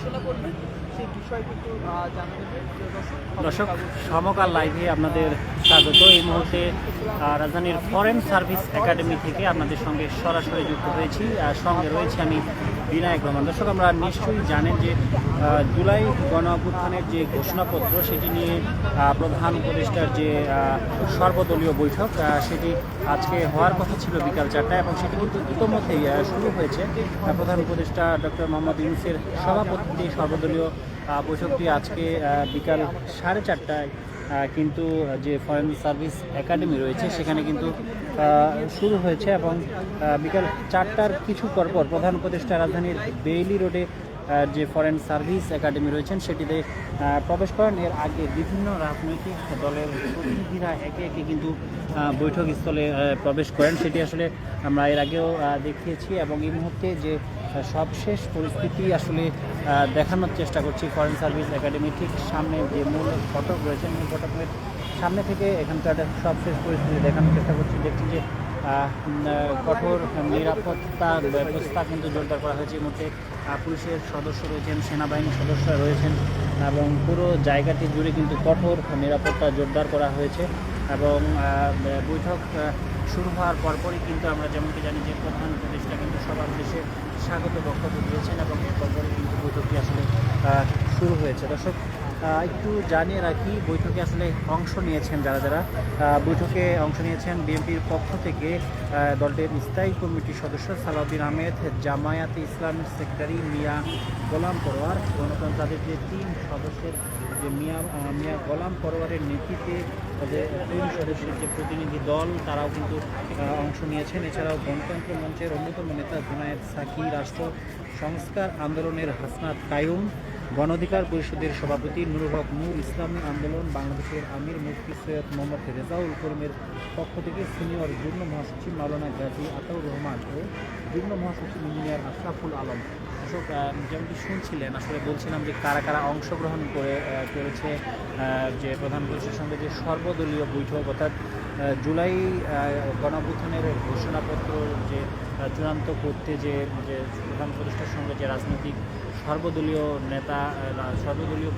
ঘোষণা করবে সেই বিষয় কিন্তু জানা যাবে। দর্শক, সমকাল লাইভে আপনাদের স্বাগত। এই মুহূর্তে রাজধানীর ফরেন সার্ভিস একাডেমি থেকে আপনাদের সঙ্গে সরাসরি যুক্ত হয়েছি। সঙ্গে রয়েছে আমি বিনায়ক রহমান। দর্শক, আমরা নিশ্চয়ই জানেন যে জুলাই গণ অভ্যুত্থানের যে ঘোষণাপত্র সেটি নিয়ে প্রধান উপদেষ্টার যে সর্বদলীয় বৈঠক সেটি আজকে হওয়ার কথা ছিল বিকাল 4টায়, এবং সেটি কিন্তু ইতোমধ্যেই শুরু হয়েছে। প্রধান উপদেষ্টা ডক্টর মোহাম্মদ ইউনূসের সভাপতিত্বে সর্বদলীয় বৈঠকটি আজকে বিকাল 4:30টায় কিন্তু যে ফরেন সার্ভিস একাডেমি রয়েছে সেখানে কিন্তু শুরু হয়েছে, এবং বিকাল 4টার কিছু পরপর প্রধান উপদেষ্টা রাজধানীর বেইলি রোডে যে ফরেন সার্ভিস একাডেমি রয়েছেন সেটিতে প্রবেশ করেন। এর আগে বিভিন্ন রাজনৈতিক দলের প্রতিনিধিরা একে একে কিন্তু বৈঠকস্থলে প্রবেশ করেন, সেটি আসলে আমরা এর আগেও দেখিয়েছি। এবং এই মুহূর্তে যে সবশেষ পরিস্থিতি আসলে দেখানোর চেষ্টা করছি ফরেন সার্ভিস একাডেমি ঠিক সামনে যে মূল ফটক রয়েছে, মূল ফটকের সামনে থেকে এখানকার সবশেষ পরিস্থিতি দেখানোর চেষ্টা করছি। দেখছি যে কঠোর নিরাপত্তা ব্যবস্থা কিন্তু জোরদার করা হয়েছে। এই মুহূর্তে পুলিশের সদস্য রয়েছেন, সেনাবাহিনীর সদস্যরা রয়েছেন, এবং পুরো জায়গাটি জুড়ে কিন্তু কঠোর নিরাপত্তা জোরদার করা হয়েছে। এবং বৈঠক শুরু হওয়ার পরপরই কিন্তু আমরা যেমনটি জানি যে প্রধান উপদেষ্টা কিন্তু সবার উদ্দেশ্যে স্বাগত বক্তব্য দিয়েছেন, এবং এর পরপরই কিন্তু বৈঠকটি আসলে শুরু হয়েছে। দর্শক, একটু জানিয়ে রাখি বৈঠকে আসলে অংশ নিয়েছেন যারা যারা বৈঠকে অংশ নিয়েছেন। বিএনপির পক্ষ থেকে দলটির স্থায়ী কমিটির সদস্য সালাউদ্দিন আহমেদ, জামায়াতে ইসলামের সেক্রেটারি মিয়া গোলাম পরোয়ার, গণতন্ত্রের যে 3 সদস্যের যে মিয়া গোলাম পরোয়ারের নেতৃত্বে যে 3 সদস্যের যে প্রতিনিধি দল তারাও কিন্তু অংশ নিয়েছেন। এছাড়াও গণতন্ত্র মঞ্চের অন্যতম নেতা জুনায়েদ সাকি, রাষ্ট্র সংস্কার আন্দোলনের হাসনাত কায়ুম, গণ অধিকার পরিষদের সভাপতি নুরুল হক নূর, ইসলামী আন্দোলন বাংলাদেশের আমির মুফতি সৈয়দ মোহাম্মদ রেজাউল করিমের পক্ষ থেকে সিনিয়র যুগ্ম মহাসচিব মাওলানা গাজী আতাউর রহমান ও যুগ্ম মহাসচিব ইঞ্জিনিয়ার আশরাফুল আলম। দর্শক, যেমনটি শুনছিলেন আসলে বলছিলাম যে কারা কারা অংশগ্রহণ করেছে যে প্রধান উপদেষ্টার সঙ্গে যে সর্বদলীয় বৈঠক, অর্থাৎ জুলাই গণ অভ্যুত্থানের ঘোষণাপত্র যে চূড়ান্ত করতে যে প্রধান উপদেষ্টার সঙ্গে যে রাজনৈতিক সর্বদলীয়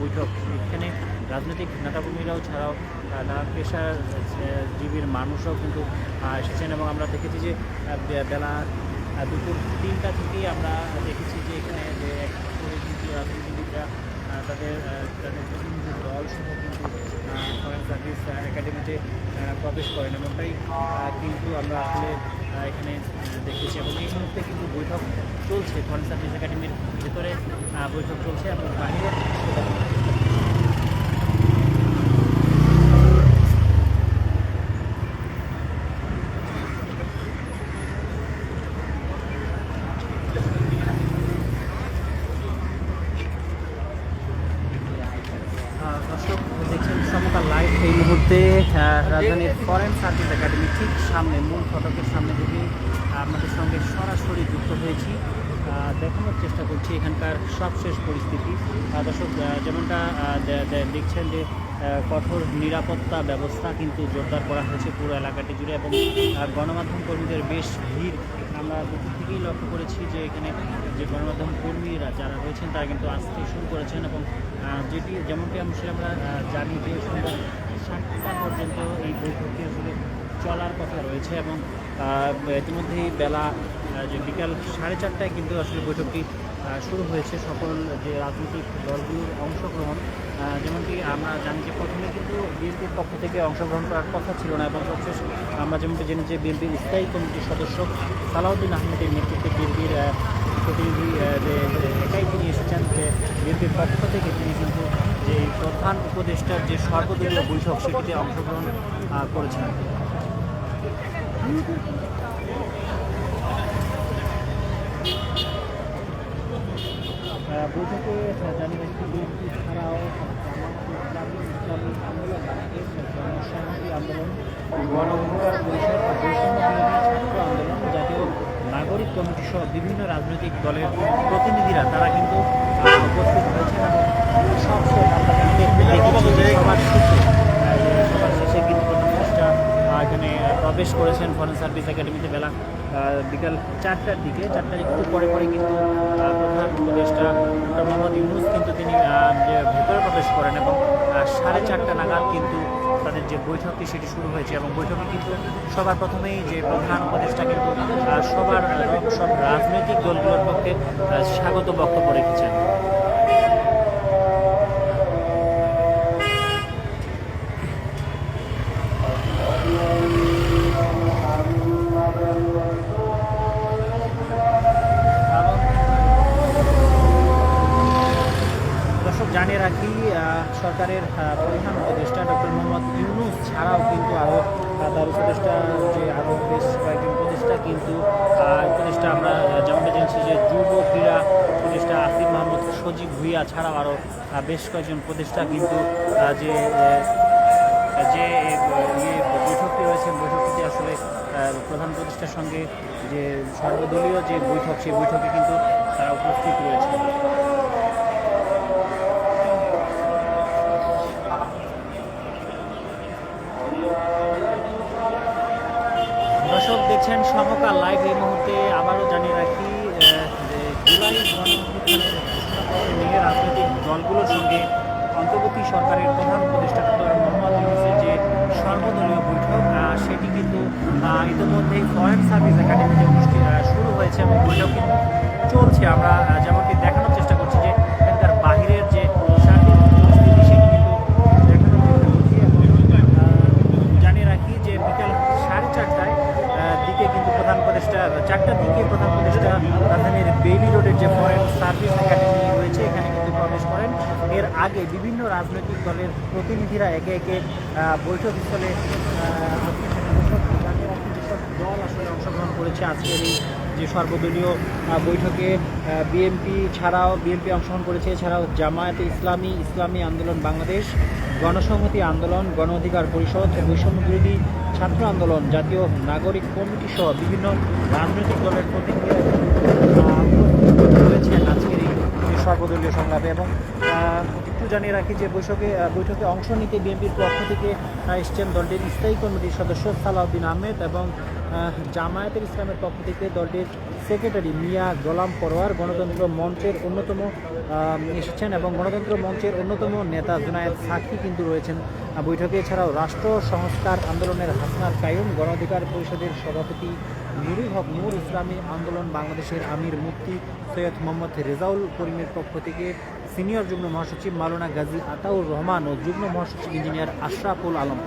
বৈঠক, এখানে রাজনৈতিক নেতাকর্মীরাও ছাড়াও নানা পেশাজীবীর মানুষরাও কিন্তু এসেছেন। এবং আমরা দেখেছি যে বেলা দুপুর 3টা থেকেই আমরা দেখেছি যে এখানে যে রাজনীতিবিদরা তাদের প্রতিনিধি দল সহ কিন্তু ফরেন সার্ভিস একাডেমিতে প্রবেশ করেন, এমনটাই কিন্তু আমরা আসলে এখানে দেখেছি। এবং এই মুহূর্তে কিন্তু বৈঠক চলছে, ফরেন সার্ভিস একাডেমির ভেতরে বৈঠক চলছে, এবং বাইরে দর্শক দেখছেন সমকাল লাইভ। এই মুহূর্তে রাজধানীর ফরেন সার্ভিস একাডেমি ঠিক সামনে মূল ফটকের সামনে থেকে আপনাদের সঙ্গে সরাসরি যুক্ত হয়েছি, দেখানোর চেষ্টা করছি এখানকার সবশেষ পরিস্থিতি। দর্শক, যেমনটা দেখছেন যে কঠোর নিরাপত্তা ব্যবস্থা কিন্তু জোরদার করা হয়েছে পুরো এলাকাটি জুড়ে, এবং গণমাধ্যম কর্মীদের বেশ ভিড় আমরা দুপুর থেকেই লক্ষ্য করেছি যে এখানে যে গণমাধ্যম কর্মীরা যারা রয়েছেন তারা কিন্তু আসতে শুরু করেছেন। এবং যেমনটি আমরা জানি যে সন্ধ্যা 7টা পর্যন্ত এই বৈঠকটি আসলে চলার কথা রয়েছে, এবং ইতিমধ্যেই বেলা যে বিকাল 4:30টায় কিন্তু আসলে বৈঠকটি শুরু হয়েছে। সকল যে রাজনৈতিক দলগুলোর অংশগ্রহণ, যেমনটি আমরা জানি যে প্রথমে কিন্তু বিএনপির পক্ষ থেকে অংশগ্রহণ করার কথা ছিল না, এবং সবশেষ আমরা যেমনটি জেনে যে বিএনপির স্থায়ী কমিটির সদস্য সালাউদ্দিন আহমেদের নেতৃত্বে বিএনপির প্রতিনিধি যে একাই তিনি এসেছেন, যে বিএনপির পক্ষ থেকে তিনি কিন্তু যে প্রধান উপদেষ্টার যে সর্বদলীয় বৈঠক সেটিতে অংশগ্রহণ করেছেন। বৈঠকে জানি রাখি বিএনপি ছাড়াও ইসলামী আন্দোলন বাংলাদেশ, জনসংহতি আন্দোলন, গণ অধিকার পরিষদ, ছাত্র আন্দোলন, জাতীয় নাগরিক কমিটি সহ বিভিন্ন রাজনৈতিক দলের প্রতিনিধিরা তারা কিন্তু উপস্থিত হয়েছেন। এবং সবশেষ আমরা সবার শেষে কিন্তু প্রধান উপদেষ্টা এখানে প্রবেশ করেছেন ফরেন সার্ভিস একাডেমিতে বেলা বিকাল 4টার দিকে। 4টার একটু পরে কিন্তু প্রধান উপদেষ্টা ডক্টর মোহাম্মদ ইউনূস প্রবেশ করেন এবং 4:30 নাগাদ কিন্তু তাদের যে বৈঠকটি সেটি শুরু হয়েছে এবং বৈঠকে কিন্তু সবার প্রথমেই যে প্রধান উপদেষ্টা কিন্তু সব রাজনৈতিক দলগুলোর পক্ষে স্বাগত বক্তব্য রেখেছেন। জানিয়ে রাখি সরকারের প্রধান উপদেষ্টা ডক্টর মোহাম্মদ ইউনূস ছাড়াও কিন্তু আরও তার উপদেষ্টা যে আরও বেশ কয়েকজন উপদেষ্টা কিন্তু উপদেষ্টা আমরা যেমনটা জেনেছি যে যুব ক্রীড়া উপদেষ্টা আসিফ মাহমুদ সজীব ভুইয়া ছাড়াও আরও বেশ কয়েকজন উপদেষ্টা কিন্তু যে বৈঠকটি রয়েছে বৈঠকটিতে আসলে প্রধান উপদেষ্টার সঙ্গে যে সর্বদলীয় যে বৈঠক সেই বৈঠকে কিন্তু তারা উপস্থিত রয়েছে। দর্শক দেখছেন সমকাল লাইভ। এই মুহূর্তে আবারও জানিয়ে রাখি যে জুলাই গণঅভ্যুত্থানের নিয়ে রাজনৈতিক দলগুলোর সঙ্গে অন্তর্বর্তী সরকারের প্রধান উপদেষ্টা ডক্টর মোহাম্মদ ইউনূসের যে সর্বদলীয় বৈঠক সেটি কিন্তু ইতিমধ্যেই ফরেন সার্ভিস একাডেমিতে শুরু হয়েছে এবং বৈঠক কিন্তু চলছে। আমরা যেমনটি দেখানোর চেষ্টা করছি যে এখানকার বাহিরের যে সার্বিক পরিস্থিতি সেটি কিন্তু দেখানোর চেষ্টা করছি। জানিয়ে রাখি যে বিকাল 4:30টায় দিকে কিন্তু প্রধান উপদেষ্টা 4টার দিকে প্রধান উপদেষ্টা রাজধানীর বেইলি রোডের যে ফরেন সার্ভিস একাডেমি রয়েছে এখানে কিন্তু প্রবেশ করেন। এর আগে বিভিন্ন রাজনৈতিক দলের প্রতিনিধিরা একে একে বৈঠকস্থলে যেসব দল আসলে অংশগ্রহণ করেছে আজকের এই যে সর্বদলীয় বৈঠকে বিএনপি অংশগ্রহণ করেছে। এছাড়াও জামায়াতে ইসলামী, ইসলামী আন্দোলন বাংলাদেশ, গণসংহতি আন্দোলন, গণ অধিকার পরিষদ, বৈষম্য বিরোধী ছাত্র আন্দোলন, জাতীয় নাগরিক কমিটি সহ বিভিন্ন রাজনৈতিক দলের প্রতিনিধিরা রয়েছেন আজকের এই সর্বদলীয় সংলাপে। এবং একটু জানিয়ে রাখি যে বৈঠকে অংশ নিতে বিএনপির পক্ষ থেকে এসছেন দলটির স্থায়ী কমিটির সদস্য সালাউদ্দিন আহমেদ এবং জামায়াতের ইসলামের পক্ষ থেকে দলটির সেক্রেটারি মিয়া গোলাম পরোয়ার, গণতন্ত্র মঞ্চের অন্যতম এসেছেন এবং গণতন্ত্র মঞ্চের অন্যতম নেতা জুনায়েদ সাকি কিন্তু রয়েছেন বৈঠকে। এছাড়াও রাষ্ট্র সংস্কার আন্দোলনের হাসনাত কাইয়ুম, গণ অধিকার পরিষদের সভাপতি নুরুল হক নূর, ইসলামী আন্দোলন বাংলাদেশের আমির মুফতি সৈয়দ মোহাম্মদ রেজাউল করিমের পক্ষ থেকে সিনিয়র যুগ্ম মহাসচিব মাওলানা গাজী আতাউর রহমান ও যুগ্ম মহাসচিব ইঞ্জিনিয়ার আশরাফুল আলম।